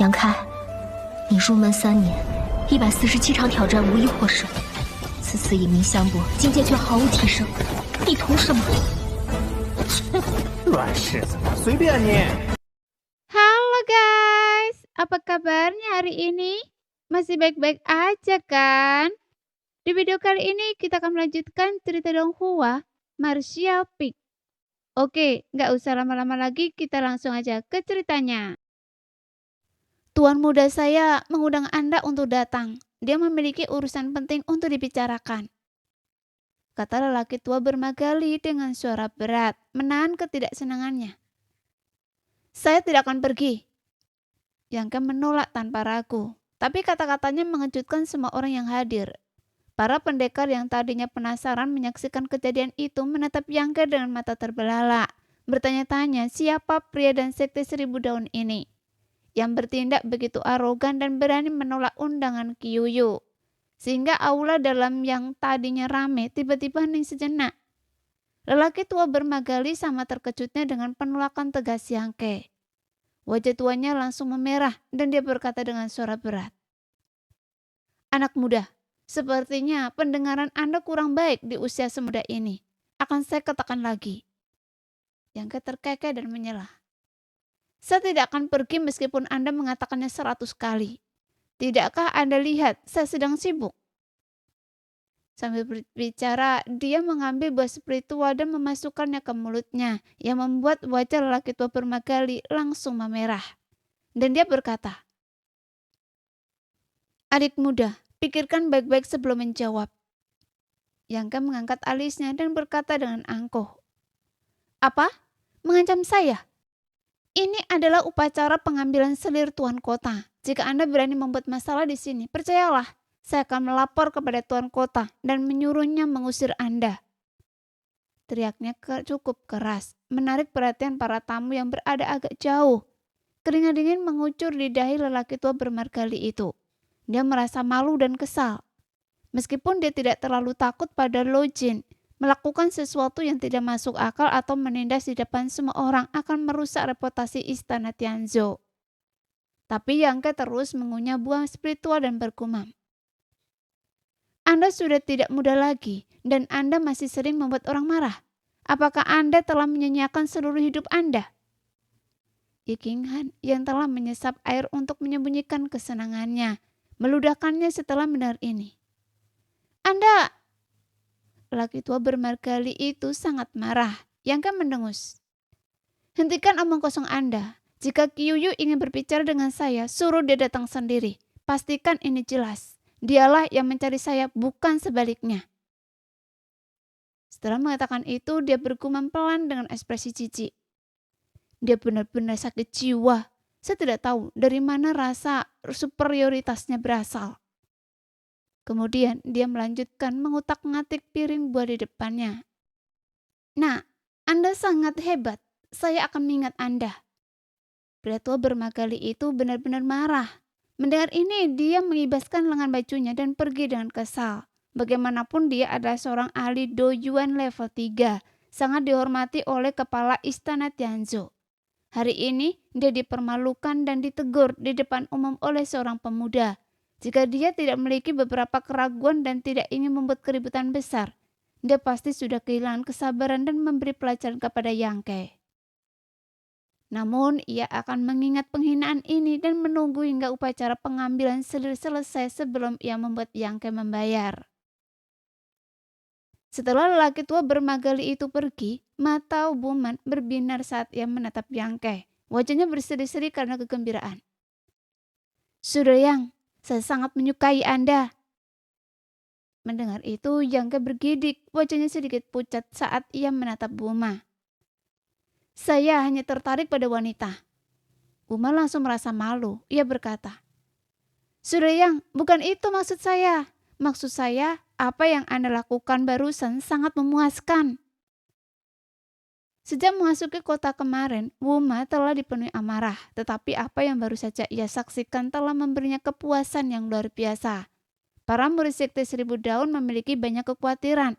杨开，你入门3年，147场挑战无一获胜，此次以名相搏，境界却毫无提升，你图什么？软柿子，随便你。Halo guys, apa kabarnya hari ini? Masih baik-baik aja kan? Di video kali ini kita akan melanjutkan cerita Donghua Martial Peak. Oke, nggak usah lama-lama lagi, kita langsung aja ke ceritanya. Tuan muda saya mengundang Anda untuk datang. Dia memiliki urusan penting untuk dibicarakan, kata lelaki tua bermagali dengan suara berat, menahan ketidaksenangannya. Saya tidak akan pergi. Yangke menolak tanpa ragu, tapi kata-katanya mengejutkan semua orang yang hadir. Para pendekar yang tadinya penasaran menyaksikan kejadian itu menatap Yangke dengan mata terbelalak, bertanya-tanya siapa pria dan sekte 1000 daun ini yang bertindak begitu arogan dan berani menolak undangan Kyuyu, sehingga aula dalam yang tadinya rame tiba-tiba hening sejenak. Lelaki tua bermagali sama terkejutnya dengan penolakan tegas Yangke. Wajah tuanya langsung memerah dan dia berkata dengan suara berat, "Anak muda, sepertinya pendengaran Anda kurang baik di usia semuda ini. Akan saya katakan lagi." Yangke terkekeh dan menyela. "Saya tidak akan pergi meskipun Anda mengatakannya 100 kali. Tidakkah Anda lihat saya sedang sibuk?" Sambil berbicara, dia mengambil buah spiritual dan memasukkannya ke mulutnya, yang membuat wajah lelaki tua bermagali langsung memerah. Dan dia berkata, "Adik muda, pikirkan baik-baik sebelum menjawab." Yangke mengangkat alisnya dan berkata dengan angkuh, "Apa? Mengancam saya? Ini adalah upacara pengambilan selir Tuan Kota. Jika Anda berani membuat masalah di sini, percayalah, saya akan melapor kepada Tuan Kota dan menyuruhnya mengusir Anda." Teriaknya cukup keras, menarik perhatian para tamu yang berada agak jauh. Keringat dingin mengucur di dahi lelaki tua bermargali itu. Dia merasa malu dan kesal. Meskipun dia tidak terlalu takut pada Lo Jin, melakukan sesuatu yang tidak masuk akal atau menindas di depan semua orang akan merusak reputasi istana Tianzhou. Tapi Yangke terus mengunyah buah spiritual dan bergumam, "Anda sudah tidak muda lagi dan Anda masih sering membuat orang marah. Apakah Anda telah menyanyiakan seluruh hidup Anda?" Ye Qinghan yang telah menyesap air untuk menyembunyikan kesenangannya, meludahkannya setelah mendengar ini. "Anda..." Lelaki tua bermargali itu sangat marah. Yangke mendengus, "Hentikan omong kosong Anda. Jika Kyuyu ingin berbicara dengan saya, suruh dia datang sendiri. Pastikan ini jelas. Dialah yang mencari saya, bukan sebaliknya." Setelah mengatakan itu, dia bergumam pelan dengan ekspresi jijik, "Dia benar-benar sakit jiwa. Saya tidak tahu dari mana rasa superioritasnya berasal." Kemudian dia melanjutkan mengutak-ngatik piring buah di depannya. "Nah, Anda sangat hebat. Saya akan mengingat Anda." Pria tua bermagali itu benar-benar marah. Mendengar ini, dia mengibaskan lengan bajunya dan pergi dengan kesal. Bagaimanapun dia adalah seorang ahli doyuan level 3, sangat dihormati oleh kepala istana Tianzhou. Hari ini dia dipermalukan dan ditegur di depan umum oleh seorang pemuda. Jika dia tidak memiliki beberapa keraguan dan tidak ingin membuat keributan besar, dia pasti sudah kehilangan kesabaran dan memberi pelajaran kepada Yangke. Namun ia akan mengingat penghinaan ini dan menunggu hingga upacara pengambilan selir selesai sebelum ia membuat Yangke membayar. Setelah lelaki tua bermagali itu pergi, mata Wuman berbinar saat ia menatap Yangke. Wajahnya berseri-seri karena kegembiraan. "Sudah Yang, saya sangat menyukai Anda." Mendengar itu, Yangke bergidik, wajahnya sedikit pucat saat ia menatap Wuma. "Saya hanya tertarik pada wanita." Wuma langsung merasa malu. Ia berkata, "Sudah Yang, bukan itu maksud saya. Maksud saya, apa yang Anda lakukan barusan sangat memuaskan." Sejak memasuki kota kemarin, Wuma telah dipenuhi amarah, tetapi apa yang baru saja ia saksikan telah memberinya kepuasan yang luar biasa. Para murid sekte 1000 daun memiliki banyak kekhawatiran.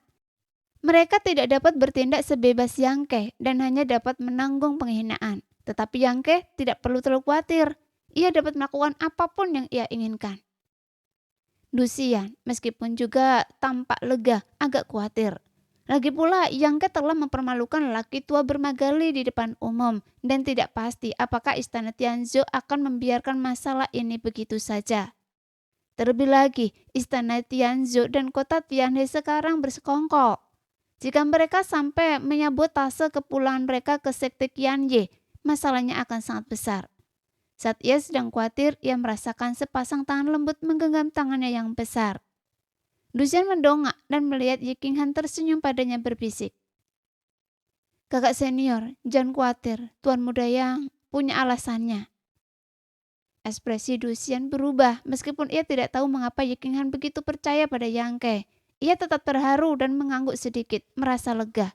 Mereka tidak dapat bertindak sebebas Yangke dan hanya dapat menanggung penghinaan. Tetapi Yangke tidak perlu terlalu khawatir. ia dapat melakukan apapun yang ia inginkan. Dusian meskipun juga tampak lega, agak khawatir. Lagi pula Yangke telah mempermalukan lelaki tua bermagali di depan umum dan tidak pasti apakah istana Tianzhou akan membiarkan masalah ini begitu saja. Terlebih lagi, istana Tianzhou dan kota Tianhe sekarang bersekongkol. Jika mereka sampai menyabotase kepulangan mereka ke sekte Qianye, masalahnya akan sangat besar. Saat ia sedang khawatir, ia merasakan sepasang tangan lembut menggenggam tangannya yang besar. Dusian mendongak dan melihat Ye Qinghan tersenyum padanya berbisik. Kakak senior, jangan khawatir, tuan muda yang punya alasannya. Ekspresi Dusian berubah meskipun ia tidak tahu mengapa Ye Qinghan begitu percaya pada Yangke. Ia tetap terharu dan mengangguk sedikit, merasa lega.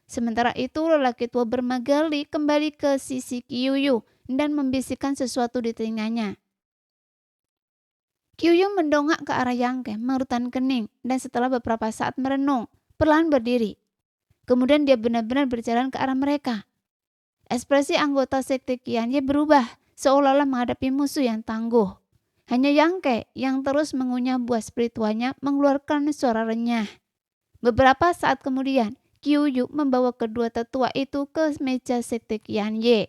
Sementara itu lelaki tua bermagali kembali ke sisi Qiuyu dan membisikkan sesuatu di telinganya. Qiuyu mendongak ke arah Yangke, mengerutkan kening, dan setelah beberapa saat merenung, perlahan berdiri. Kemudian dia benar-benar berjalan ke arah mereka. Ekspresi anggota sekte Qianye berubah, seolah-olah menghadapi musuh yang tangguh. Hanya Yangke yang terus mengunyah buah spiritualnya mengeluarkan suara renyah. Beberapa saat kemudian, Qiuyu membawa kedua tetua itu ke meja sekte Qianye.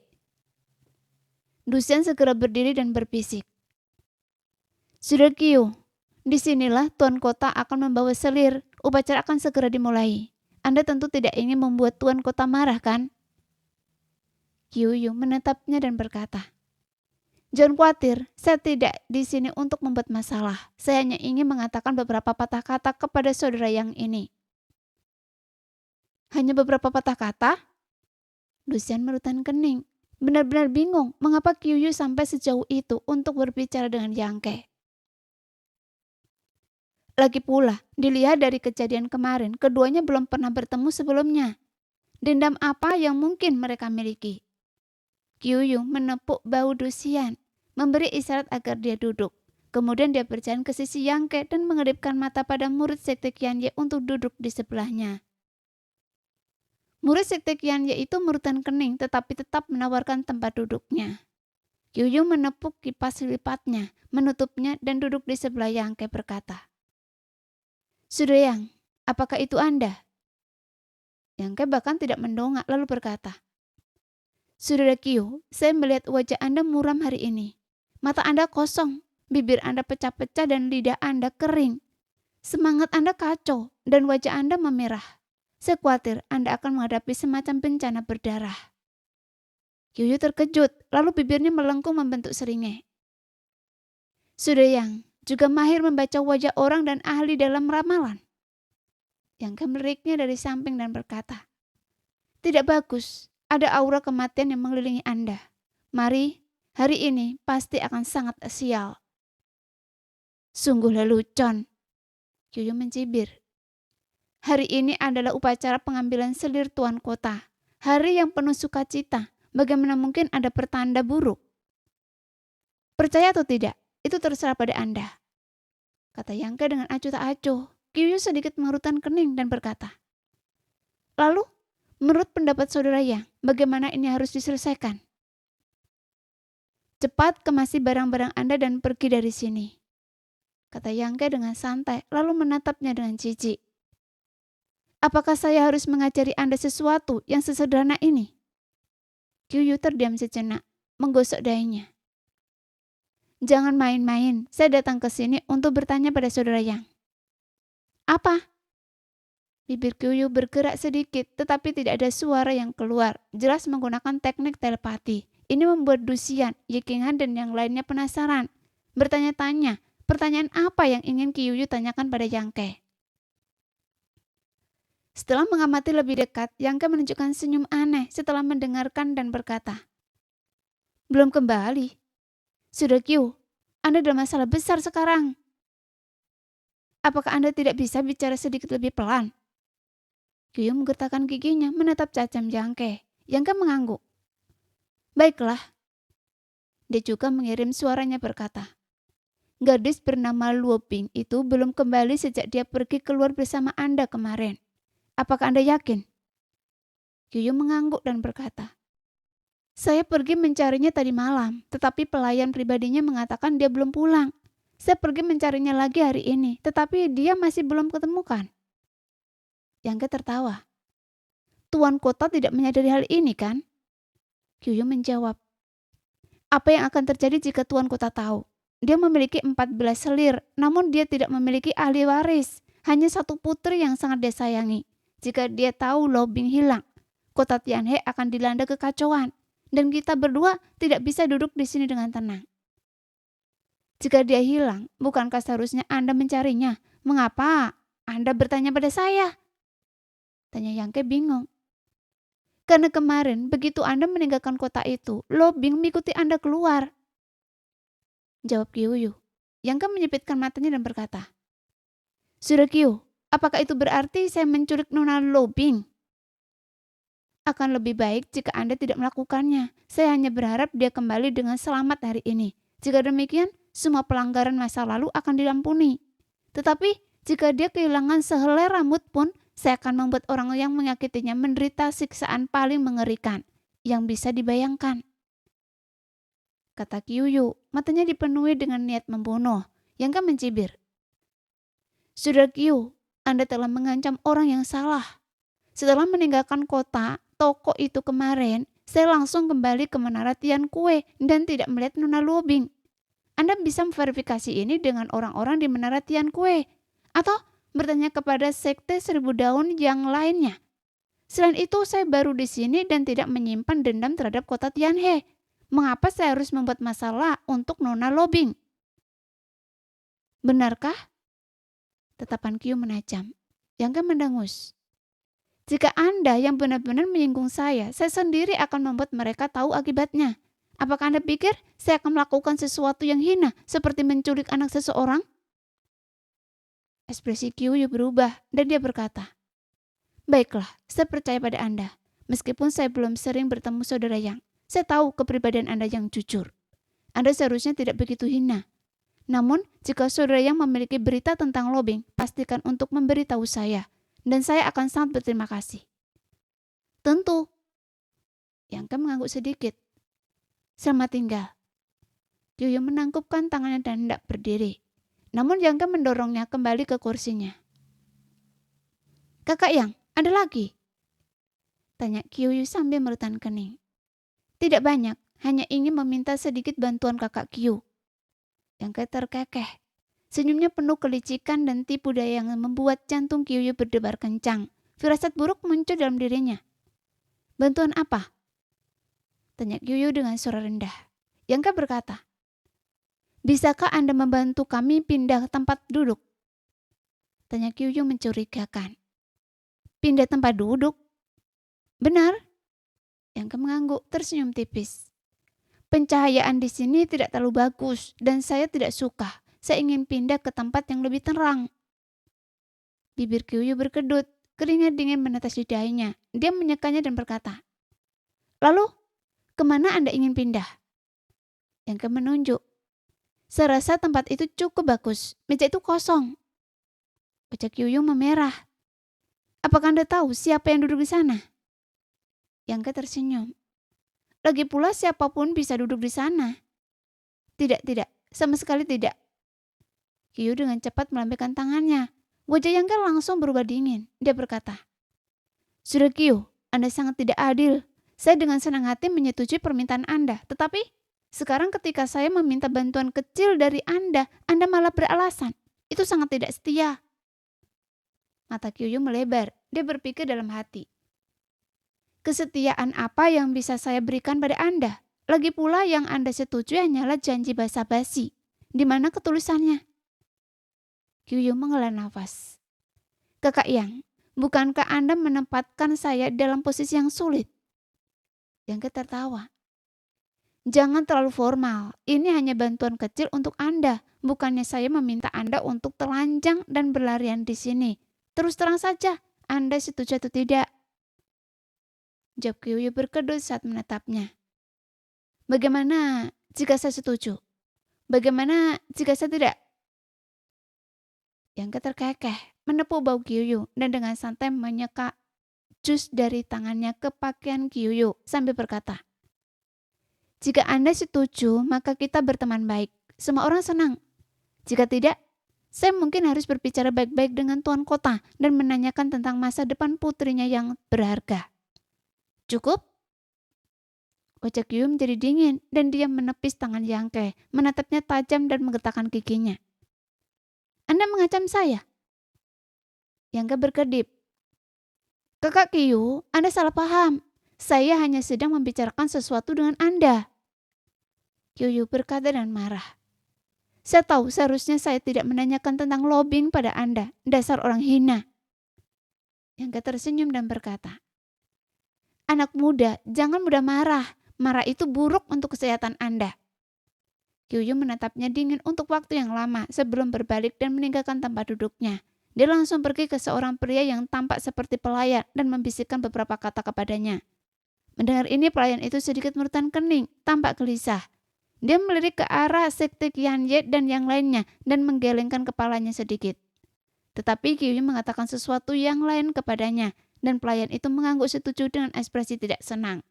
Dusian segera berdiri dan berbisik. Sudah Qiu, disinilah Tuan Kota akan membawa selir, upacara akan segera dimulai. Anda tentu tidak ingin membuat Tuan Kota marah, kan? Qiuyu menatapnya dan berkata, jangan khawatir, saya tidak di sini untuk membuat masalah. Saya hanya ingin mengatakan beberapa patah kata kepada saudara yang ini. Hanya beberapa patah kata? Dusian merutkan kening. Benar-benar bingung mengapa Qiuyu sampai sejauh itu untuk berbicara dengan Yangke. Lagi pula, dilihat dari kejadian kemarin, keduanya belum pernah bertemu sebelumnya. Dendam apa yang mungkin mereka miliki? Qiuyu menepuk bahu Dusian, memberi isyarat agar dia duduk. Kemudian dia berjalan ke sisi Yangke dan mengedipkan mata pada murid sekte Qianye untuk duduk di sebelahnya. Murid sekte Qianye itu merutkan kening tetapi tetap menawarkan tempat duduknya. Qiuyu menepuk kipas lipatnya, menutupnya dan duduk di sebelah Yangke berkata, Saudara Yang, apakah itu Anda? Yangke bahkan tidak mendongak lalu berkata, Saudara Qiu, saya melihat wajah Anda muram hari ini. Mata Anda kosong, bibir Anda pecah-pecah dan lidah Anda kering. Semangat Anda kacau dan wajah Anda memerah. Saya khawatir Anda akan menghadapi semacam bencana berdarah. Qiuyu terkejut, lalu bibirnya melengkung membentuk seringai. Saudara Yang juga mahir membaca wajah orang dan ahli dalam ramalan. Yang meliriknya dari samping dan berkata, tidak bagus, ada aura kematian yang mengelilingi Anda. Mari, hari ini pasti akan sangat sial. Sungguh lelucon, Qiuyu mencibir. Hari ini adalah upacara pengambilan selir Tuan Kota. Hari yang penuh sukacita. Bagaimana mungkin ada pertanda buruk? Percaya atau tidak, itu terserah pada Anda. Kata Yangke dengan acuh tak acuh. Qiuyu sedikit mengerutkan kening dan berkata, lalu, menurut pendapat saudara Yang, bagaimana ini harus diselesaikan? Cepat kemasi barang-barang Anda dan pergi dari sini. Kata Yangke dengan santai, lalu menatapnya dengan jijik. Apakah saya harus mengajari Anda sesuatu yang sesederhana ini? Qiuyu terdiam sejenak, menggosok dahinya. Jangan main-main, saya datang ke sini untuk bertanya pada saudara Yang. Apa? Bibir Qiuyu bergerak sedikit, tetapi tidak ada suara yang keluar, jelas menggunakan teknik telepati. Ini membuat Dusian, Ye Qinghan dan yang lainnya penasaran. Bertanya-tanya, pertanyaan apa yang ingin Qiuyu tanyakan pada Yangke? Setelah mengamati lebih dekat, Yangke menunjukkan senyum aneh setelah mendengarkan dan berkata, belum kembali. Sudah Qiu, Anda dalam masalah besar sekarang. Apakah Anda tidak bisa bicara sedikit lebih pelan? Qiu menggertakkan giginya menatap cacam Yangke. Yangke mengangguk. Baiklah. Dia juga mengirim suaranya berkata, gadis bernama Luo Bing itu belum kembali sejak dia pergi keluar bersama Anda kemarin. Apakah Anda yakin? Qiu mengangguk dan berkata, Saya pergi mencarinya tadi malam, tetapi pelayan pribadinya mengatakan dia belum pulang. Saya pergi mencarinya lagi hari ini, tetapi dia masih belum ketemukan. Yangke tertawa. Tuan kota tidak menyadari hal ini kan? Kyuyu menjawab. Apa yang akan terjadi jika tuan kota tahu? Dia memiliki 14 selir, namun dia tidak memiliki ahli waris. Hanya satu putri yang sangat dia sayangi. Jika dia tahu Lo Bing hilang, kota Tianhe akan dilanda kekacauan. Dan kita berdua tidak bisa duduk di sini dengan tenang. Jika dia hilang, bukankah seharusnya Anda mencarinya? Mengapa Anda bertanya pada saya? Tanya Yangke bingung. Karena kemarin begitu Anda meninggalkan kota itu, Lo Bing mengikuti Anda keluar. Jawab Kyuyu. Yangke menyipitkan matanya dan berkata, Sudah Kyu, apakah itu berarti saya menculik Nona Lo Bing? Akan lebih baik jika Anda tidak melakukannya. Saya hanya berharap dia kembali dengan selamat hari ini. Jika demikian, semua pelanggaran masa lalu akan diampuni. Tetapi, jika dia kehilangan sehelai rambut pun, saya akan membuat orang yang menyakitinya menderita siksaan paling mengerikan yang bisa dibayangkan. Kata Kyuyu, matanya dipenuhi dengan niat membunuh. Yangka mencibir. Sudah Kyu, Anda telah mengancam orang yang salah. Setelah meninggalkan toko itu kemarin, saya langsung kembali ke Menara Tian Kue dan tidak melihat Nona Lo Bing. Anda bisa memverifikasi ini dengan orang-orang di Menara Tian Kue atau bertanya kepada sekte 1000 daun yang lainnya. Selain itu, saya baru di sini dan tidak menyimpan dendam terhadap kota Tianhe. Mengapa saya harus membuat masalah untuk Nona Lo Bing? Benarkah? Tatapan Kyu menajam. Yangke mendengus. Jika Anda yang benar-benar menyinggung saya sendiri akan membuat mereka tahu akibatnya. Apakah Anda pikir saya akan melakukan sesuatu yang hina seperti menculik anak seseorang? Ekspresi Kyuyu berubah dan dia berkata, Baiklah, saya percaya pada Anda. Meskipun saya belum sering bertemu saudara Yang, saya tahu kepribadian Anda yang jujur. Anda seharusnya tidak begitu hina. Namun, jika saudara Yang memiliki berita tentang Lo Bing, pastikan untuk memberitahu saya. Dan saya akan sangat berterima kasih. Tentu. Yangke mengangguk sedikit. Selamat tinggal. Kyuyu menangkupkan tangannya dan hendak berdiri. Namun Yangke mendorongnya kembali ke kursinya. Kakak Yang, ada lagi? Tanya Kyuyu sambil merutan kening. Tidak banyak, hanya ingin meminta sedikit bantuan kakak Kyu. Yangke terkekeh. Senyumnya penuh kelicikan dan tipu daya yang membuat jantung Kyuyu berdebar kencang. Firasat buruk muncul dalam dirinya. Bantuan apa? Tanya Kyuyu dengan suara rendah. Yangke berkata, Bisakah Anda membantu kami pindah tempat duduk? Tanya Kyuyu mencurigakan. Pindah tempat duduk? Benar? Yangke mengangguk tersenyum tipis. Pencahayaan di sini tidak terlalu bagus dan saya tidak suka. Saya ingin pindah ke tempat yang lebih terang. Bibir Kyuyu berkedut, keringat dingin menetes di dahinya. Dia menyekanya dan berkata, Lalu, kemana Anda ingin pindah? Yangke menunjuk. Saya rasa tempat itu cukup bagus. Meja itu kosong. Wajah Kyuyu memerah. Apakah Anda tahu siapa yang duduk di sana? Yangke tersenyum. Lagi pula siapapun bisa duduk di sana. Tidak, sama sekali tidak. Kyu dengan cepat melambaikan tangannya. Wajah Yangke langsung berubah dingin. Dia berkata, Sudah Kyu, Anda sangat tidak adil. Saya dengan senang hati menyetujui permintaan Anda. Tetapi sekarang ketika saya meminta bantuan kecil dari Anda malah beralasan. Itu sangat tidak setia. Mata Kyu melebar. Dia berpikir dalam hati. Kesetiaan apa yang bisa saya berikan pada Anda? Lagi pula yang Anda setujui hanyalah janji basa-basi. Di mana ketulusannya? Kyu menghela nafas. Kakak Yang, bukankah Anda menempatkan saya dalam posisi yang sulit? Yangke tertawa. Jangan terlalu formal. Ini hanya bantuan kecil untuk Anda. Bukannya saya meminta Anda untuk telanjang dan berlarian di sini. Terus terang saja, Anda setuju atau tidak? Jawab Kyu berkedut saat menatapnya. Bagaimana jika saya setuju? Bagaimana jika saya tidak? Yangke terkekeh, menepuk bau Kyu dan dengan santai menyeka jus dari tangannya ke pakaian Kyu sambil berkata, Jika Anda setuju, maka kita berteman baik. Semua orang senang. Jika tidak, saya mungkin harus berbicara baik-baik dengan tuan kota dan menanyakan tentang masa depan putrinya yang berharga. Cukup? Wajah Kyu menjadi dingin dan dia menepis tangan Yangke, menatapnya tajam dan menggetakkan giginya. Anda mengancam saya? Yangke berkedip. Kakak Kyu, Anda salah paham. Saya hanya sedang membicarakan sesuatu dengan Anda. Kyu berkata dan marah. Saya tahu seharusnya saya tidak menanyakan tentang lobbying pada Anda, dasar orang hina. Yangke tersenyum dan berkata, anak muda, jangan mudah marah. Marah itu buruk untuk kesehatan Anda. Kyu menatapnya dingin untuk waktu yang lama sebelum berbalik dan meninggalkan tempat duduknya. Dia langsung pergi ke seorang pria yang tampak seperti pelayan dan membisikkan beberapa kata kepadanya. Mendengar ini, pelayan itu sedikit merutan kening, tampak gelisah. Dia melirik ke arah Sekte Qianye dan yang lainnya dan menggelengkan kepalanya sedikit. Tetapi Kyu mengatakan sesuatu yang lain kepadanya dan pelayan itu mengangguk setuju dengan ekspresi tidak senang.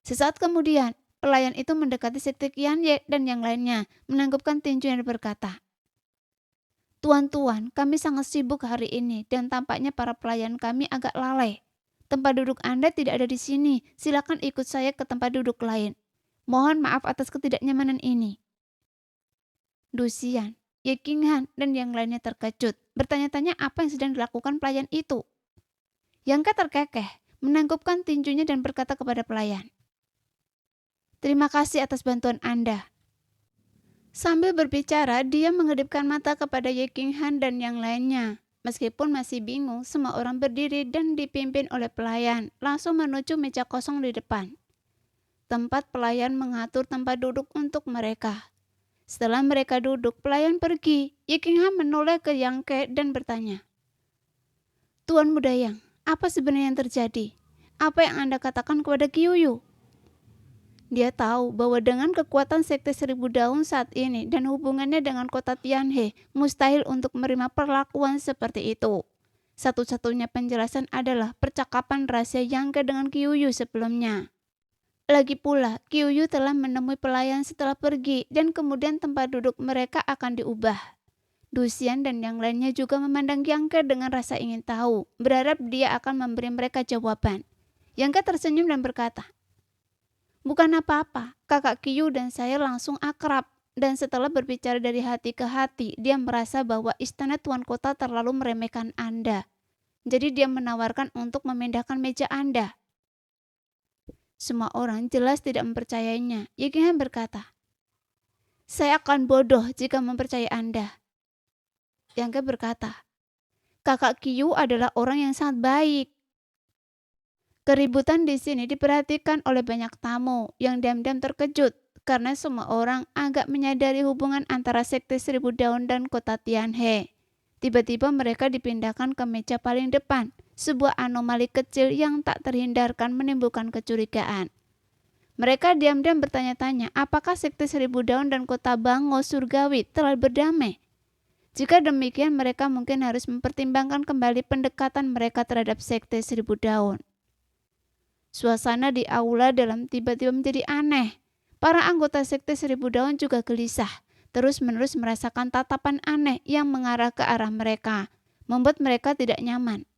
Sesaat kemudian, pelayan itu mendekati Sekte Qianye dan yang lainnya, menanggupkan tinju dan berkata, Tuan-tuan, kami sangat sibuk hari ini dan tampaknya para pelayan kami agak lalai. Tempat duduk Anda tidak ada di sini, silakan ikut saya ke tempat duduk lain. Mohon maaf atas ketidaknyamanan ini. Duxian, Ye Qinghan, dan yang lainnya terkejut, bertanya-tanya apa yang sedang dilakukan pelayan itu. Yangke terkekeh, menanggupkan tinjunya dan berkata kepada pelayan, terima kasih atas bantuan Anda. Sambil berbicara, dia mengedipkan mata kepada Ye Qinghan dan yang lainnya. Meskipun masih bingung, semua orang berdiri dan dipimpin oleh pelayan, langsung menuju meja kosong di depan. Tempat pelayan mengatur tempat duduk untuk mereka. Setelah mereka duduk, pelayan pergi. Ye Qinghan menoleh ke Yangke dan bertanya, Tuan Muda Yang, apa sebenarnya yang terjadi? Apa yang Anda katakan kepada Kyu? Dia tahu bahwa dengan kekuatan Sekte Seribu Daun saat ini dan hubungannya dengan kota Tianhe, mustahil untuk menerima perlakuan seperti itu. Satu-satunya penjelasan adalah percakapan rahasia Yangke dengan Kyu sebelumnya. Lagi pula, Kyu telah menemui pelayan setelah pergi dan kemudian tempat duduk mereka akan diubah. Duxian dan yang lainnya juga memandang Yangke dengan rasa ingin tahu, berharap dia akan memberi mereka jawaban. Yangke tersenyum dan berkata, bukan apa-apa, kakak Kyu dan saya langsung akrab. Dan setelah berbicara dari hati ke hati, dia merasa bahwa istana tuan kota terlalu meremehkan Anda. Jadi dia menawarkan untuk memindahkan meja Anda. Semua orang jelas tidak mempercayainya. Ye Qinghan berkata, saya akan bodoh jika mempercayai Anda. Yangke berkata, kakak Kyu adalah orang yang sangat baik. Keributan di sini diperhatikan oleh banyak tamu yang diam-diam terkejut karena semua orang agak menyadari hubungan antara Sekte Seribu Daun dan kota Tianhe. Tiba-tiba mereka dipindahkan ke meja paling depan, sebuah anomali kecil yang tak terhindarkan menimbulkan kecurigaan. Mereka diam-diam bertanya-tanya apakah Sekte Seribu Daun dan kota Bango Surgawi telah berdamai. Jika demikian, mereka mungkin harus mempertimbangkan kembali pendekatan mereka terhadap Sekte Seribu Daun. Suasana di aula dalam tiba-tiba menjadi aneh. Para anggota Sekte Seribu Daun juga gelisah, terus-menerus merasakan tatapan aneh yang mengarah ke arah mereka, membuat mereka tidak nyaman.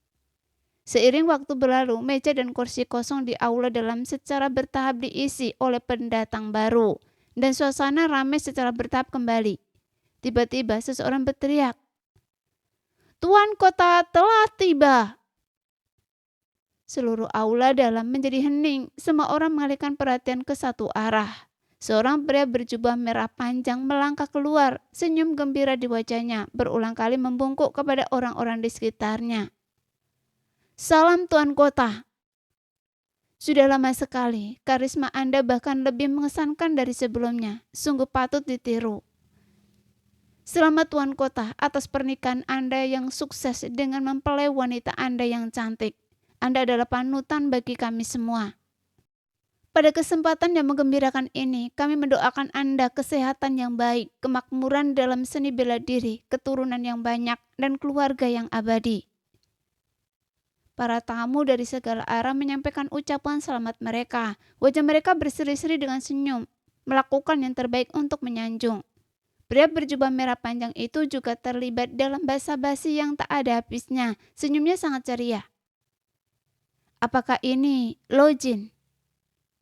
Seiring waktu berlalu, meja dan kursi kosong di aula dalam secara bertahap diisi oleh pendatang baru, dan suasana ramai secara bertahap kembali. Tiba-tiba seseorang berteriak, Tuan Kota telah tiba! Seluruh aula dalam menjadi hening, semua orang mengalihkan perhatian ke satu arah. Seorang pria berjubah merah panjang melangkah keluar, senyum gembira di wajahnya, berulang kali membungkuk kepada orang-orang di sekitarnya. Salam Tuan Kota. Sudah lama sekali, karisma Anda bahkan lebih mengesankan dari sebelumnya, sungguh patut ditiru. Selamat Tuan Kota atas pernikahan Anda yang sukses dengan mempelai wanita Anda yang cantik. Anda adalah panutan bagi kami semua. Pada kesempatan yang menggembirakan ini, kami mendoakan Anda kesehatan yang baik, kemakmuran dalam seni bela diri, keturunan yang banyak, dan keluarga yang abadi. Para tamu dari segala arah menyampaikan ucapan selamat mereka. Wajah mereka berseri-seri dengan senyum, melakukan yang terbaik untuk menyanjung. Pria berjubah merah panjang itu juga terlibat dalam basa-basi yang tak ada habisnya. Senyumnya sangat ceria. Apakah ini Lojin?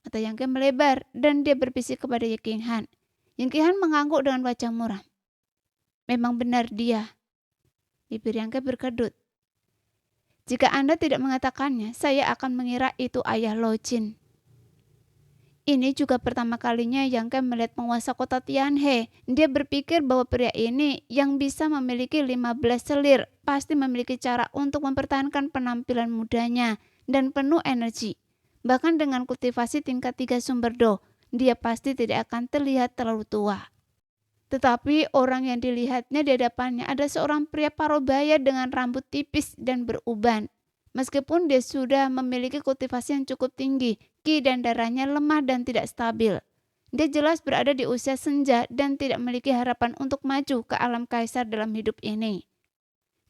Mata Yang Ke melebar dan dia berbisik kepada Ye King Han. Ye King Han mengangguk dengan wajah muram. Memang benar dia. Bibir Yang Ke berkedut. Jika Anda tidak mengatakannya, saya akan mengira itu ayah Lojin. Ini juga pertama kalinya Yang Ke melihat penguasa kota Tianhe. Dia berpikir bahwa pria ini yang bisa memiliki 15 selir pasti memiliki cara untuk mempertahankan penampilan mudanya dan penuh energi. Bahkan dengan kultivasi tingkat 3 sumber do, dia pasti tidak akan terlihat terlalu tua. Tetapi orang yang dilihatnya di hadapannya ada seorang pria parubaya dengan rambut tipis dan beruban. Meskipun dia sudah memiliki kultivasi yang cukup tinggi, ki dan darahnya lemah dan tidak stabil. Dia jelas berada di usia senja dan tidak memiliki harapan untuk maju ke alam kaisar dalam hidup ini.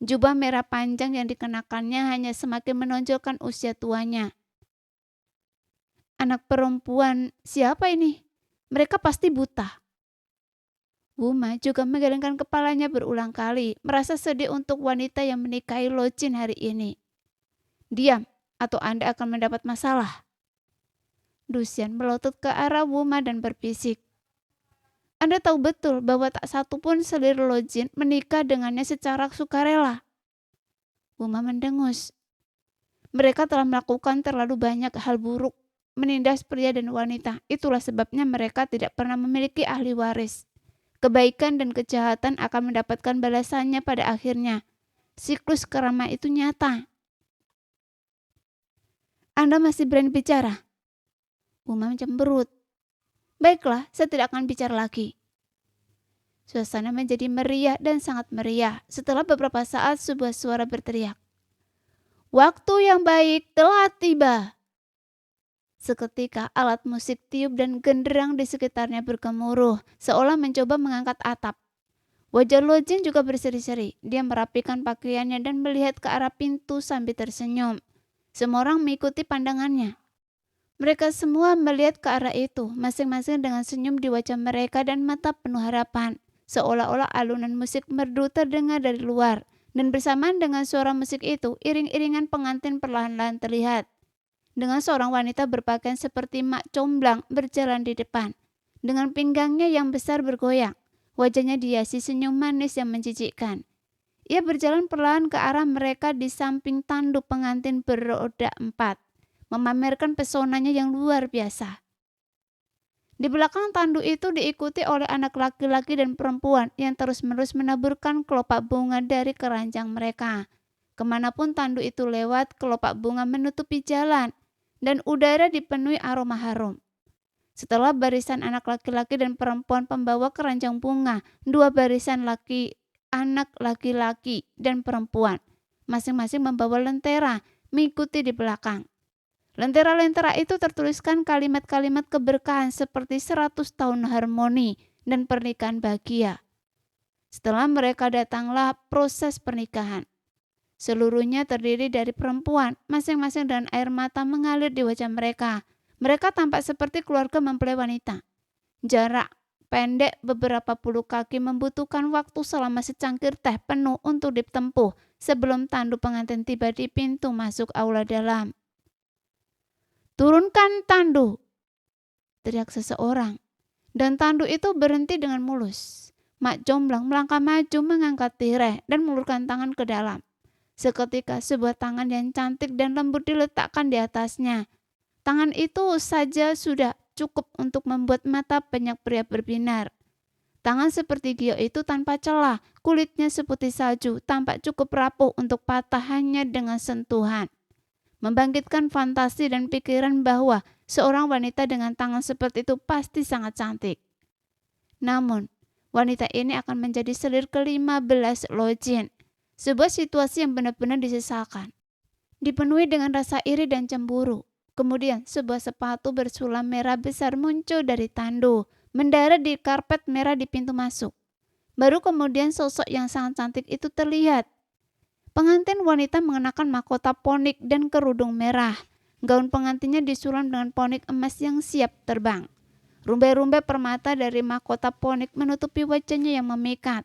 Jubah merah panjang yang dikenakannya hanya semakin menonjolkan usia tuanya. Anak perempuan siapa ini? Mereka pasti buta. Wuma juga menggelengkan kepalanya berulang kali, merasa sedih untuk wanita yang menikahi Lojin hari ini. Diam, atau Anda akan mendapat masalah. Dusian melotot ke arah Wuma dan berbisik. Anda tahu betul bahwa tak satu pun selir Lojin menikah dengannya secara sukarela. Wuma mendengus. Mereka telah melakukan terlalu banyak hal buruk, menindas pria dan wanita. Itulah sebabnya mereka tidak pernah memiliki ahli waris. Kebaikan dan kejahatan akan mendapatkan balasannya pada akhirnya. Siklus karma itu nyata. Anda masih berani bicara? Wuma cemberut. Baiklah, saya tidak akan bicara lagi. Suasana menjadi meriah dan sangat meriah. Setelah beberapa saat sebuah suara berteriak. Waktu yang baik telah tiba. Seketika alat musik tiup dan genderang di sekitarnya bergemuruh, seolah mencoba mengangkat atap. Wajah Lojin juga berseri-seri. Dia merapikan pakaiannya dan melihat ke arah pintu sambil tersenyum. Semua orang mengikuti pandangannya. Mereka semua melihat ke arah itu, masing-masing dengan senyum di wajah mereka dan mata penuh harapan. Seolah-olah alunan musik merdu terdengar dari luar. Dan bersamaan dengan suara musik itu, iring-iringan pengantin perlahan-lahan terlihat. Dengan seorang wanita berpakaian seperti mak comblang berjalan di depan. Dengan pinggangnya yang besar bergoyang. Wajahnya dihiasi senyum manis yang menjijikkan. Ia berjalan perlahan ke arah mereka di samping tanduk pengantin beroda 4. Memamerkan pesonanya yang luar biasa. Di belakang tanduk itu diikuti oleh anak laki-laki dan perempuan yang terus-menerus menaburkan kelopak bunga dari keranjang mereka. Kemanapun tanduk itu lewat, kelopak bunga menutupi jalan. Dan udara dipenuhi aroma harum. Setelah barisan anak laki-laki dan perempuan pembawa keranjang bunga, dua barisan anak laki-laki dan perempuan, masing-masing membawa lentera, mengikuti di belakang. Lentera-lentera itu tertuliskan kalimat-kalimat keberkahan seperti 100 tahun harmoni dan pernikahan bahagia. Setelah mereka datanglah proses pernikahan. Seluruhnya terdiri dari perempuan, masing-masing dan air mata mengalir di wajah mereka. Mereka tampak seperti keluarga mempelai wanita. Jarak pendek beberapa puluh kaki membutuhkan waktu selama secangkir teh penuh untuk ditempuh sebelum tanduk pengantin tiba di pintu masuk aula dalam. Turunkan tanduk, teriak seseorang. Dan tanduk itu berhenti dengan mulus. Mak Jomblang melangkah maju mengangkat tirai dan mengulurkan tangan ke dalam. Seketika sebuah tangan yang cantik dan lembut diletakkan di atasnya. Tangan itu saja sudah cukup untuk membuat mata banyak pria berbinar. Tangan seperti Gio itu tanpa celah, kulitnya seputih salju, tampak cukup rapuh untuk patah hanya dengan sentuhan. Membangkitkan fantasi dan pikiran bahwa seorang wanita dengan tangan seperti itu pasti sangat cantik. Namun, wanita ini akan menjadi selir ke-15 Lojin. Sebuah situasi yang benar-benar disesalkan. Dipenuhi dengan rasa iri dan cemburu. Kemudian sebuah sepatu bersulam merah besar muncul dari tandu, mendarat di karpet merah di pintu masuk. Baru kemudian sosok yang sangat cantik itu terlihat. Pengantin wanita mengenakan mahkota ponik dan kerudung merah. Gaun pengantinnya disulam dengan ponik emas yang siap terbang. Rumbai-rumbai permata dari mahkota ponik menutupi wajahnya yang memikat.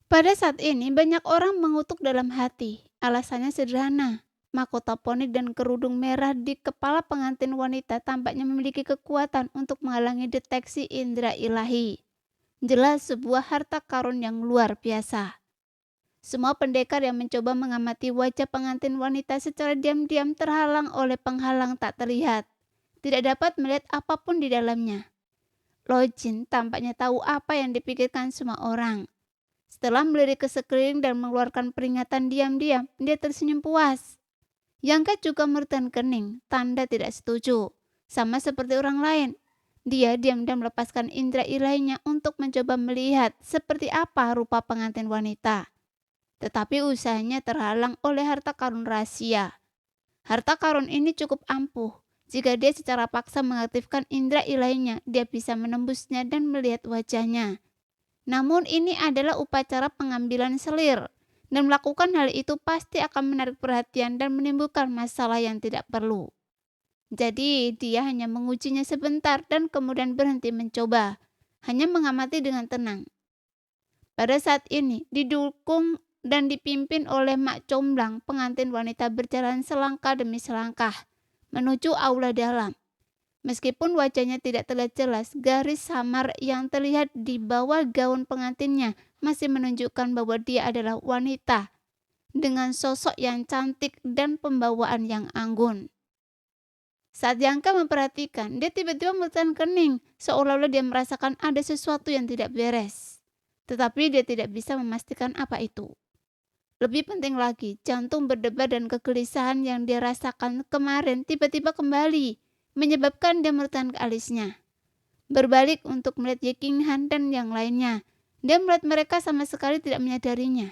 Pada saat ini banyak orang mengutuk dalam hati. Alasannya sederhana. Mahkota ponik dan kerudung merah di kepala pengantin wanita tampaknya memiliki kekuatan untuk menghalangi deteksi indera ilahi. Jelas sebuah harta karun yang luar biasa. Semua pendekar yang mencoba mengamati wajah pengantin wanita secara diam-diam terhalang oleh penghalang tak terlihat. Tidak dapat melihat apapun di dalamnya. Lojin tampaknya tahu apa yang dipikirkan semua orang. Setelah melirik ke sekeliling dan mengeluarkan peringatan diam-diam, dia tersenyum puas. Yangka juga merutkan kening, tanda tidak setuju. Sama seperti orang lain, dia diam-diam melepaskan indera ilahinya untuk mencoba melihat seperti apa rupa pengantin wanita. Tetapi usahanya terhalang oleh harta karun rahasia. Harta karun ini cukup ampuh. Jika dia secara paksa mengaktifkan indera ilahinya, dia bisa menembusnya dan melihat wajahnya. Namun ini adalah upacara pengambilan selir, dan melakukan hal itu pasti akan menarik perhatian dan menimbulkan masalah yang tidak perlu. Jadi dia hanya mengujinya sebentar dan kemudian berhenti mencoba, hanya mengamati dengan tenang. Pada saat ini, didukung dan dipimpin oleh Mak Comblang, pengantin wanita berjalan selangkah demi selangkah menuju aula dalam. Meskipun wajahnya tidak terlihat jelas, garis samar yang terlihat di bawah gaun pengantinnya masih menunjukkan bahwa dia adalah wanita dengan sosok yang cantik dan pembawaan yang anggun. Saat Yangka memperhatikan, dia tiba-tiba merutkan kening, seolah-olah dia merasakan ada sesuatu yang tidak beres. Tetapi dia tidak bisa memastikan apa itu. Lebih penting lagi, jantung berdebar dan kegelisahan yang dia rasakan kemarin tiba-tiba kembali, menyebabkan dia merutkan ke alisnya. Berbalik untuk melihat Ye Qinghan dan yang lainnya, dia melihat mereka sama sekali tidak menyadarinya.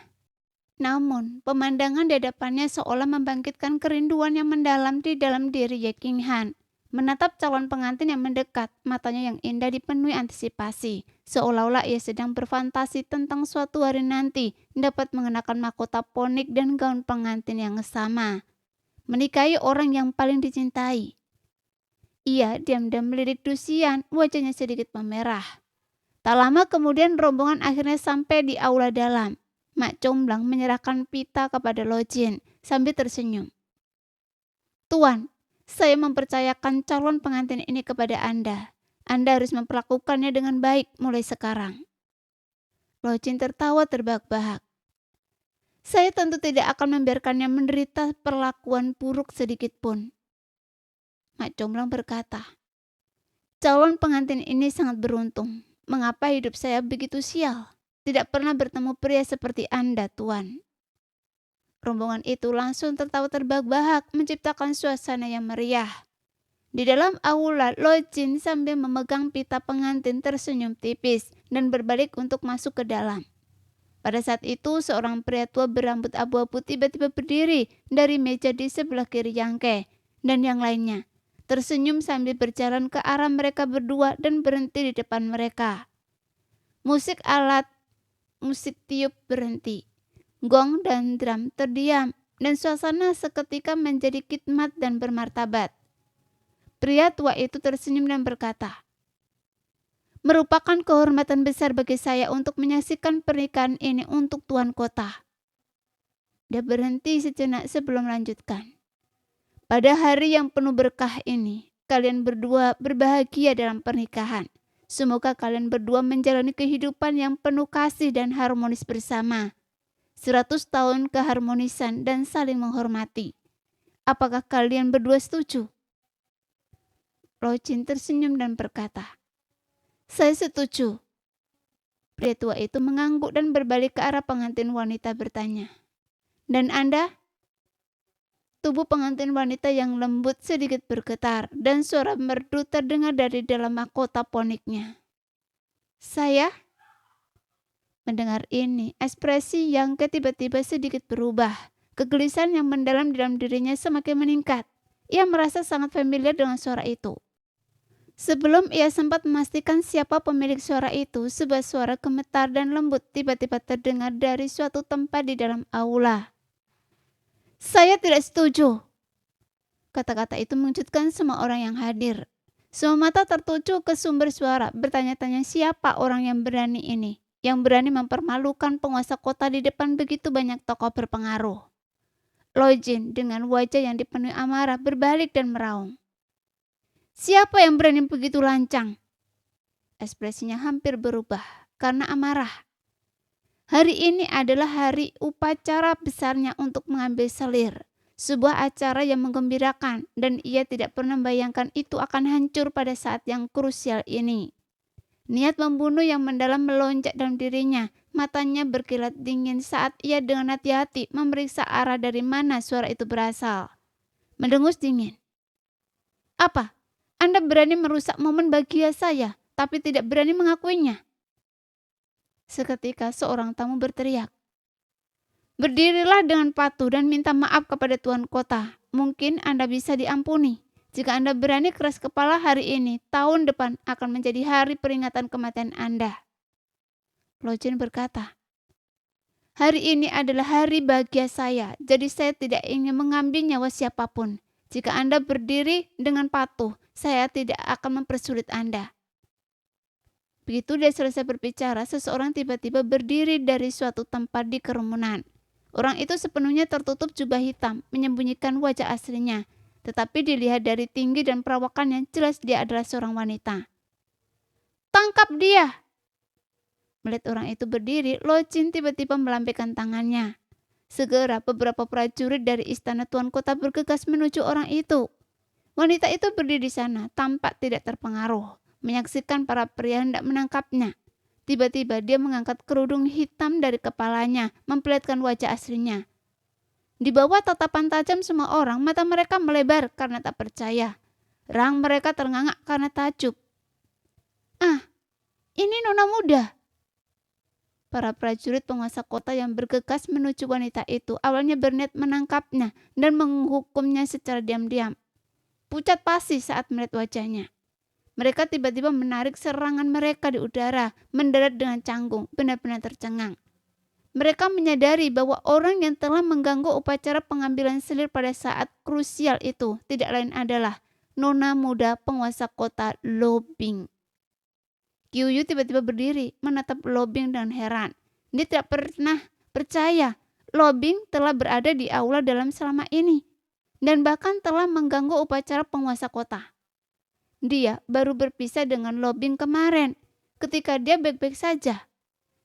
Namun, pemandangan di hadapannya seolah membangkitkan kerinduan yang mendalam di dalam diri Ye Qinghan. Menatap calon pengantin yang mendekat, matanya yang indah dipenuhi antisipasi, seolah-olah ia sedang berfantasi tentang suatu hari nanti dapat mengenakan mahkota ponik dan gaun pengantin yang sama, menikahi orang yang paling dicintai. Ia diam-diam melirik Dusian, wajahnya sedikit memerah. Tak lama kemudian rombongan akhirnya sampai di aula dalam. Mak Comblang menyerahkan pita kepada Lojin sambil tersenyum. Tuan, saya mempercayakan calon pengantin ini kepada Anda. Anda harus memperlakukannya dengan baik mulai sekarang. Lojin tertawa terbahak-bahak. Saya tentu tidak akan membiarkannya menderita perlakuan buruk sedikit pun. Mak Comblang berkata, calon pengantin ini sangat beruntung. Mengapa hidup saya begitu sial? Tidak pernah bertemu pria seperti Anda, Tuan. Rombongan itu langsung tertawa terbahak-bahak, menciptakan suasana yang meriah. Di dalam aula, Lojin sambil memegang pita pengantin tersenyum tipis dan berbalik untuk masuk ke dalam. Pada saat itu, seorang pria tua berambut abu-abu tiba-tiba berdiri dari meja di sebelah kiri Yangke dan yang lainnya. Tersenyum sambil berjalan ke arah mereka berdua dan berhenti di depan mereka. Musik tiup berhenti. Gong dan drum terdiam dan suasana seketika menjadi khidmat dan bermartabat. Pria tua itu tersenyum dan berkata, merupakan kehormatan besar bagi saya untuk menyaksikan pernikahan ini untuk Tuan Kota. Dia berhenti sejenak sebelum melanjutkan. Pada hari yang penuh berkah ini, kalian berdua berbahagia dalam pernikahan. Semoga kalian berdua menjalani kehidupan yang penuh kasih dan harmonis bersama. 100 tahun keharmonisan dan saling menghormati. Apakah kalian berdua setuju? Lojin tersenyum dan berkata, saya setuju. Pria tua itu mengangguk dan berbalik ke arah pengantin wanita bertanya, dan Anda? Tubuh pengantin wanita yang lembut sedikit bergetar dan suara merdu terdengar dari dalam mahkota poniknya. Saya? Mendengar ini, ekspresi Yangke tiba-tiba sedikit berubah. Kegelisahan yang mendalam di dalam dirinya semakin meningkat. Ia merasa sangat familiar dengan suara itu. Sebelum ia sempat memastikan siapa pemilik suara itu, sebuah suara gemetar dan lembut tiba-tiba terdengar dari suatu tempat di dalam aula. "Saya tidak setuju." Kata-kata itu mengejutkan semua orang yang hadir. Semua mata tertuju ke sumber suara, bertanya-tanya siapa orang yang berani ini, yang berani mempermalukan penguasa kota di depan begitu banyak tokoh berpengaruh. Lojin dengan wajah yang dipenuhi amarah berbalik dan meraung. "Siapa yang berani begitu lancang?" Ekspresinya hampir berubah karena amarah. Hari ini adalah hari upacara besarnya untuk mengambil selir. Sebuah acara yang menggembirakan dan ia tidak pernah membayangkan itu akan hancur pada saat yang krusial ini. Niat membunuh yang mendalam melonjak dalam dirinya. Matanya berkilat dingin saat ia dengan hati-hati memeriksa arah dari mana suara itu berasal. Mendengus dingin. "Apa? Anda berani merusak momen bahagia saya, tapi tidak berani mengakuinya?" Seketika seorang tamu berteriak. "Berdirilah dengan patuh dan minta maaf kepada Tuan Kota. Mungkin Anda bisa diampuni. Jika Anda berani keras kepala hari ini, tahun depan akan menjadi hari peringatan kematian Anda." Lojin berkata, "Hari ini adalah hari bahagia saya, jadi saya tidak ingin mengambil nyawa siapapun. Jika Anda berdiri dengan patuh, saya tidak akan mempersulit Anda." Begitu dia selesai berbicara, seseorang tiba-tiba berdiri dari suatu tempat di kerumunan. Orang itu sepenuhnya tertutup jubah hitam, menyembunyikan wajah aslinya. Tetapi dilihat dari tinggi dan perawakannya, jelas dia adalah seorang wanita. "Tangkap dia!" Melihat orang itu berdiri, Lojin tiba-tiba melambaikan tangannya. Segera beberapa prajurit dari istana Tuan Kota bergegas menuju orang itu. Wanita itu berdiri di sana, tampak tidak terpengaruh, menyaksikan para pria hendak menangkapnya. Tiba-tiba dia mengangkat kerudung hitam dari kepalanya, memperlihatkan wajah aslinya. Di bawah tatapan tajam semua orang, mata mereka melebar karena tak percaya. Rahang mereka terngangak karena takjub. "Ah, ini nona muda." Para prajurit penguasa kota yang bergegas menuju wanita itu awalnya berniat menangkapnya dan menghukumnya secara diam-diam. Pucat pasi saat melihat wajahnya. Mereka tiba-tiba menarik serangan mereka di udara, mendarat dengan canggung, benar-benar tercengang. Mereka menyadari bahwa orang yang telah mengganggu upacara pengambilan selir pada saat krusial itu tidak lain adalah nona muda penguasa kota Lobing. Qiuyu tiba-tiba berdiri, menatap Lobing dengan heran. Dia tidak pernah percaya Lobing telah berada di aula dalam selama ini, dan bahkan telah mengganggu upacara penguasa kota. Dia baru berpisah dengan Lobing kemarin, ketika dia baik-baik saja.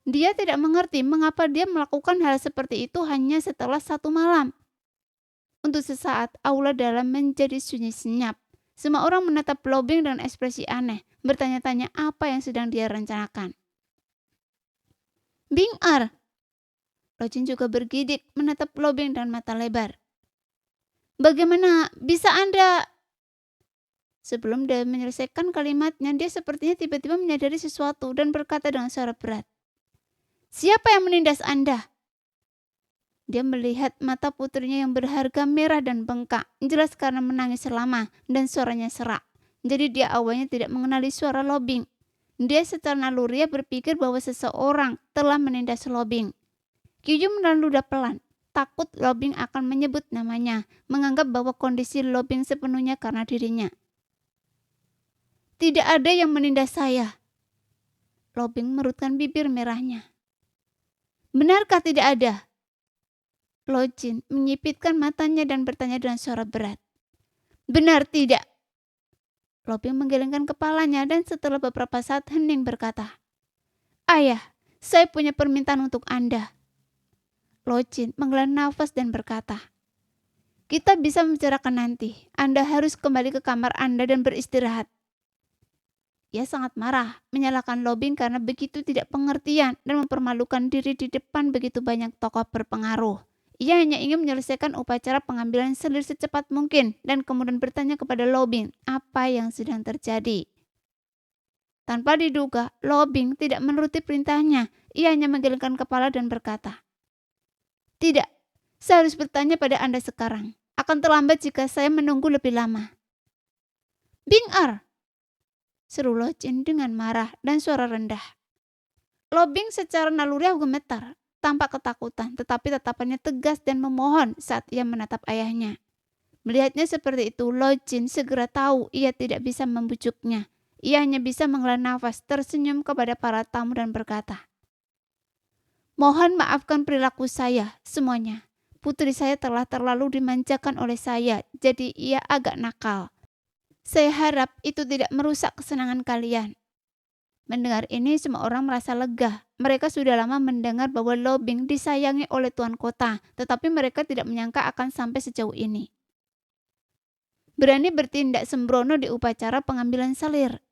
Dia tidak mengerti mengapa dia melakukan hal seperti itu hanya setelah satu malam. Untuk sesaat, aula dalam menjadi sunyi senyap. Semua orang menatap Lobing dengan ekspresi aneh, bertanya-tanya apa yang sedang dia rencanakan. "Bing-er!" Lojin juga bergidik menatap Lobing dengan mata lebar. "Bagaimana bisa Anda..." Sebelum dia menyelesaikan kalimatnya, dia sepertinya tiba-tiba menyadari sesuatu dan berkata dengan suara berat, "Siapa yang menindas Anda?" Dia melihat mata putrinya yang berharga merah dan bengkak, jelas karena menangis lama dan suaranya serak. Jadi dia awalnya tidak mengenali suara Lobing. Dia secara naluriah berpikir bahwa seseorang telah menindas Lobing. Qiuyu menelan ludah pelan, takut Lobing akan menyebut namanya, menganggap bahwa kondisi Lobing sepenuhnya karena dirinya. "Tidak ada yang menindas saya." Lobing merutkan bibir merahnya. "Benarkah tidak ada?" Lojin menyipitkan matanya dan bertanya dengan suara berat. "Benar tidak?" Lobing menggelengkan kepalanya dan setelah beberapa saat hening berkata, "Ayah, saya punya permintaan untuk Anda." Lojin menghela nafas dan berkata, "Kita bisa membicarakan nanti. Anda harus kembali ke kamar Anda dan beristirahat." Ia sangat marah, menyalahkan Lobing karena begitu tidak pengertian dan mempermalukan diri di depan begitu banyak tokoh berpengaruh. Ia hanya ingin menyelesaikan upacara pengambilan selir secepat mungkin dan kemudian bertanya kepada Lobing apa yang sedang terjadi. Tanpa diduga, Lobing tidak menuruti perintahnya. Ia hanya menggelengkan kepala dan berkata, "Tidak, saya harus bertanya pada Anda sekarang. Akan terlambat jika saya menunggu lebih lama." "Bing-er!" seru Lochin dengan marah dan suara rendah. Lobing secara naluriah gemetar, tampak ketakutan, tetapi tatapannya tegas dan memohon saat ia menatap ayahnya. Melihatnya seperti itu, Lochin segera tahu ia tidak bisa membujuknya. Ia hanya bisa menghela nafas, tersenyum kepada para tamu dan berkata, "Mohon maafkan perilaku saya semuanya. Putri saya telah terlalu dimanjakan oleh saya, jadi ia agak nakal. Saya harap itu tidak merusak kesenangan kalian." Mendengar ini, semua orang merasa lega. Mereka sudah lama mendengar bahwa Lobing disayangi oleh tuan kota, tetapi mereka tidak menyangka akan sampai sejauh ini. Berani bertindak sembrono di upacara pengambilan salir.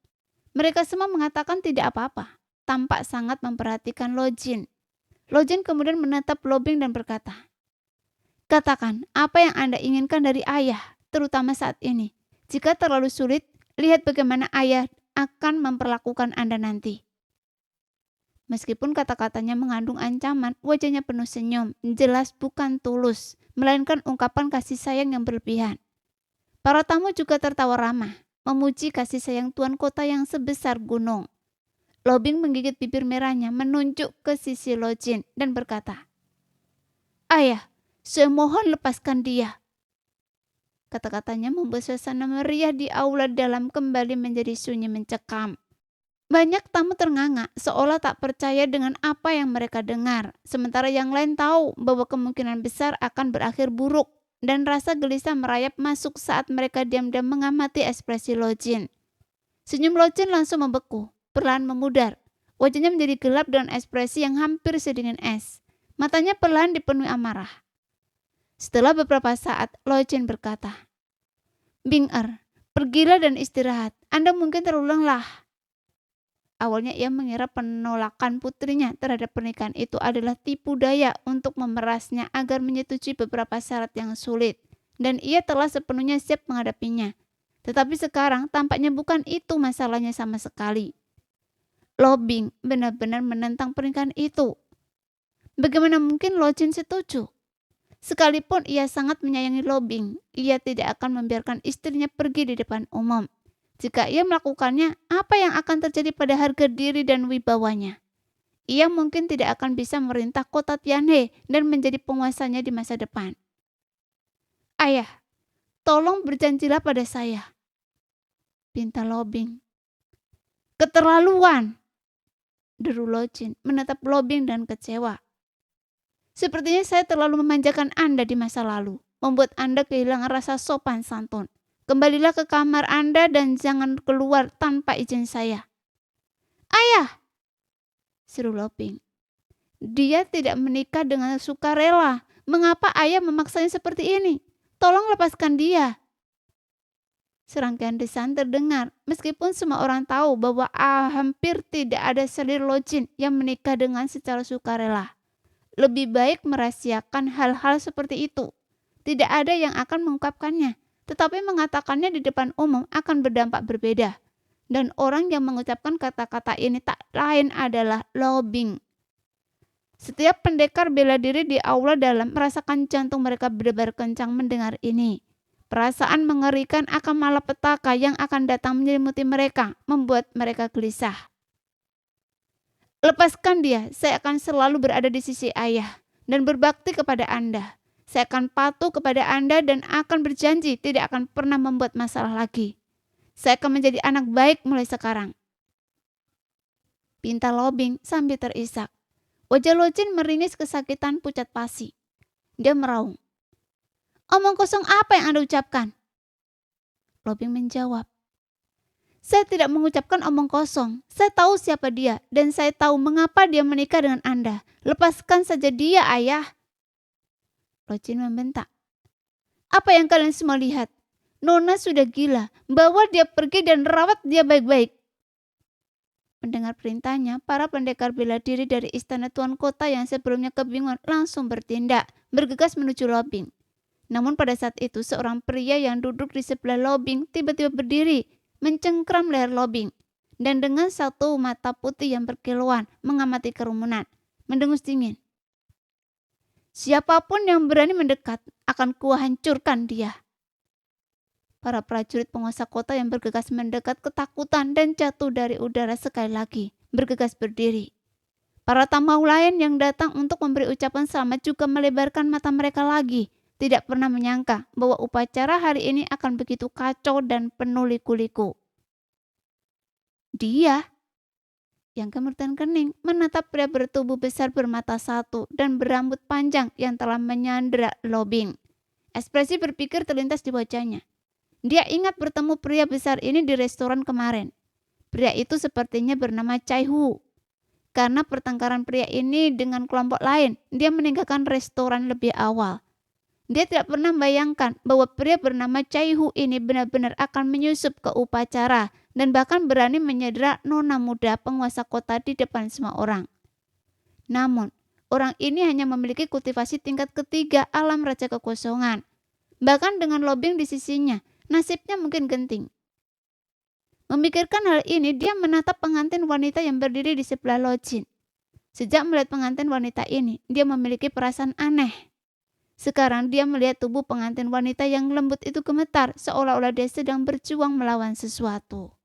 Mereka semua mengatakan tidak apa-apa, tampak sangat memperhatikan Lojin. Lojin kemudian menatap Lobing dan berkata, "Katakan apa yang Anda inginkan dari ayah, terutama saat ini. Jika terlalu sulit, lihat bagaimana ayah akan memperlakukan Anda nanti." Meskipun kata-katanya mengandung ancaman, wajahnya penuh senyum, jelas bukan tulus, melainkan ungkapan kasih sayang yang berlebihan. Para tamu juga tertawa ramah, memuji kasih sayang tuan kota yang sebesar gunung. Lobing menggigit bibir merahnya, menunjuk ke sisi Lojin dan berkata, "Ayah, saya mohon lepaskan dia." Kata-katanya membuat suasana meriah di aula dalam kembali menjadi sunyi mencekam. Banyak tamu ternganga, seolah tak percaya dengan apa yang mereka dengar, sementara yang lain tahu bahwa kemungkinan besar akan berakhir buruk, dan rasa gelisah merayap masuk saat mereka diam-diam mengamati ekspresi Lojin. Senyum Lojin langsung membeku, perlahan memudar. Wajahnya menjadi gelap dengan ekspresi yang hampir sedingin es. Matanya perlahan dipenuhi amarah. Setelah beberapa saat, Lojin berkata, "Bing-er, pergilah dan istirahat. Anda mungkin terlalu lelah." Awalnya ia mengira penolakan putrinya terhadap pernikahan itu adalah tipu daya untuk memerasnya agar menyetujui beberapa syarat yang sulit, dan ia telah sepenuhnya siap menghadapinya. Tetapi sekarang tampaknya bukan itu masalahnya sama sekali. Lobing benar-benar menentang pernikahan itu. Bagaimana mungkin Lojin setuju? Sekalipun ia sangat menyayangi Lobing, ia tidak akan membiarkan istrinya pergi di depan umum. Jika ia melakukannya, apa yang akan terjadi pada harga diri dan wibawanya? Ia mungkin tidak akan bisa merintah kota Tianhe dan menjadi penguasanya di masa depan. "Ayah, tolong berjanjilah pada saya," pinta Lobing. "Keterlaluan," deru Lojin, menatap Lobing dan kecewa. "Sepertinya saya terlalu memanjakan Anda di masa lalu, membuat Anda kehilangan rasa sopan santun. Kembalilah ke kamar Anda dan jangan keluar tanpa izin saya." "Ayah!" seru Lobing. "Dia tidak menikah dengan sukarela. Mengapa ayah memaksanya seperti ini? Tolong lepaskan dia." Serangkaian desahan terdengar, meskipun semua orang tahu bahwa hampir tidak ada selir Lojin yang menikah dengan secara sukarela. Lebih baik merahasiakan hal-hal seperti itu. Tidak ada yang akan mengungkapkannya. Tetapi mengatakannya di depan umum akan berdampak berbeda. Dan orang yang mengucapkan kata-kata ini tak lain adalah Lobing. Setiap pendekar bela diri di aula dalam merasakan jantung mereka berdebar kencang mendengar ini. Perasaan mengerikan akan malapetaka yang akan datang menyelimuti mereka, membuat mereka gelisah. "Lepaskan dia, saya akan selalu berada di sisi ayah dan berbakti kepada Anda. Saya akan patuh kepada Anda dan akan berjanji tidak akan pernah membuat masalah lagi. Saya akan menjadi anak baik mulai sekarang," pinta Lobing sambil terisak. Wajah Lojin meringis kesakitan pucat pasi. Dia meraung, "Omong kosong apa yang Anda ucapkan?" Lobing menjawab, "Saya tidak mengucapkan omong kosong. Saya tahu siapa dia dan saya tahu mengapa dia menikah dengan Anda. Lepaskan saja dia, ayah." Lojin membentak, "Apa yang kalian semua lihat? Nona sudah gila. Bawa dia pergi dan rawat dia baik-baik." Mendengar perintahnya, para pendekar bela diri dari istana tuan kota yang sebelumnya kebingungan langsung bertindak, bergegas menuju Lobing. Namun pada saat itu seorang pria yang duduk di sebelah Lobing tiba-tiba berdiri, mencengkram leher Lobing, dan dengan satu mata putih yang berkilauan mengamati kerumunan, mendengus dingin. "Siapapun yang berani mendekat akan kuhancurkan dia." Para prajurit penguasa kota yang bergegas mendekat ketakutan dan jatuh dari udara sekali lagi, bergegas berdiri. Para tamu lain yang datang untuk memberi ucapan selamat juga melebarkan mata mereka lagi, tidak pernah menyangka bahwa upacara hari ini akan begitu kacau dan penuh liku-liku. Dia yang kemudian kening menatap pria bertubuh besar bermata satu dan berambut panjang yang telah menyandera Lobing. Ekspresi berpikir terlintas di wajahnya. Dia ingat bertemu pria besar ini di restoran kemarin. Pria itu sepertinya bernama Chai Hu. Karena pertengkaran pria ini dengan kelompok lain, dia meninggalkan restoran lebih awal. Dia tidak pernah membayangkan bahwa pria bernama Chai Hu ini benar-benar akan menyusup ke upacara dan bahkan berani menyandera nona muda penguasa kota di depan semua orang. Namun, orang ini hanya memiliki kultivasi tingkat ketiga alam raja kekosongan. Bahkan dengan Lobing di sisinya, nasibnya mungkin genting. Memikirkan hal ini, dia menatap pengantin wanita yang berdiri di sebelah Lojin. Sejak melihat pengantin wanita ini, dia memiliki perasaan aneh. Sekarang dia melihat tubuh pengantin wanita yang lembut itu gemetar, seolah-olah dia sedang berjuang melawan sesuatu.